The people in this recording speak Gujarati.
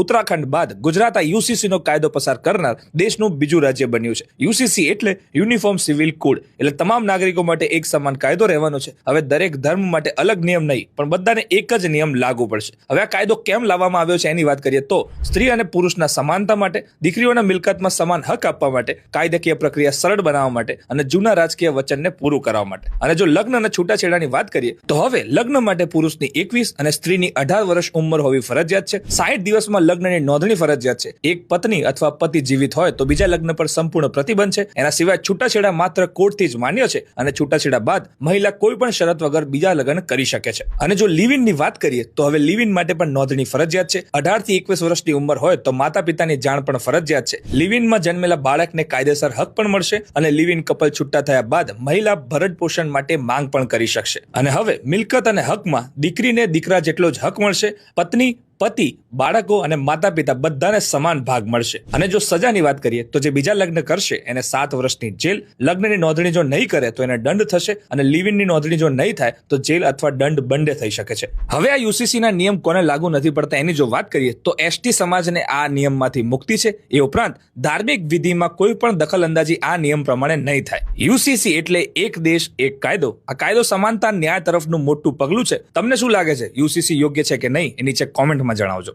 ઉત્તરાખંડ બાદ ગુજરાત આ યુસીસી નો કાયદો પસાર કરનાર દેશનું બીજું રાજ્ય બન્યું છે. યુસીસી એટલે યુનિફોર્મ સિવિલ કોડ, એટલે તમામ નાગરિકો માટે એક સમાન કાયદો રહેવાનો છે. હવે દરેક ધર્મ માટે અલગ નિયમ નહીં, પણ બધાને એક જ નિયમ લાગુ પડશે. હવે આ કાયદો કેમ લાવવામાં આવ્યો છે એની વાત કરીએ તો સ્ત્રી અને પુરુષના સમાનતા માટે, દીકરીઓના મિલકતમાં સમાન હક આપવા માટે, કાયદાકીય પ્રક્રિયા સરળ બનાવવા માટે અને જૂના રાજકીય વચનને પૂરું કરવા માટે. અને જો લગ્ન અને છૂટાછેડાની વાત કરીએ તો હવે લગ્ન માટે પુરુષની 21 અને સ્ત્રીની 18 વર્ષ ઉંમર હોવી ફરજિયાત છે. 60 દિવસમાં લગ્નની નોંધણી ફરજિયાત છે. એક પત્ની અથવા પતિ જીવિત હોય તો બીજા લગ્ન પર સંપૂર્ણ પ્રતિબંધ છે. એના સિવાય છૂટાછેડા માત્ર કોર્ટથી જ માન્ય છે અને છૂટાછેડા બાદ મહિલા કોઈ પણ શરત વગર બીજા લગ્ન કરી શકે છે. અને જો લિવ ઇન ની વાત કરીએ તો હવે લિવ ઇન માટે પણ નોંધણી ફરજિયાત છે. 18 થી 21 વર્ષની ઉંમર હોય તો માતા પિતાની જાણ પણ ફરજિયાત છે. લિવ ઇનમાં જન્મેલા બાળકને કાયદેસર હક પણ મળશે અને લિવ ઇન કપલ છૂટા થયા બાદ મહિલા ભરણ પોષણ માટે માંગ પણ કરી શકશે. અને હવે મિલકત અને હકમાં દીકરીને દીકરા જેટલો જ હક મળશે. પત્ની, પતિ, બાળકો અને માતા પિતા બધાને સમાન ભાગ મળશે. અને જો સજાની વાત કરીએ તો જે બીજા લગ્ન કરશે એને 7 વર્ષની જેલ, લગ્નની નોંધણી જો નહીં કરે તો એને દંડ થશે અને લિવ ઇનની નોંધણી જો નહીં થાય તો જેલ અથવા દંડ બંને થઈ શકે છે. હવે આ યુસીસી ના નિયમ કોને લાગુ નથી પડતા એની જો વાત કરીએ તો એસટી સમાજને આ નિયમમાંથી મુક્તિ છે. એ ઉપરાંત ધાર્મિક વિધિમાં કોઈ પણ દખલ અંદાજી આ નિયમ પ્રમાણે નહીં થાય. યુસીસી એટલે એક દેશ એક કાયદો. આ કાયદો સમાનતા ન્યાય તરફનું મોટું પગલું છે. તમને શું લાગે છે, યુસીસી યોગ્ય છે કે નહીં? એ નીચે કોમેન્ટમાં જણાવજો.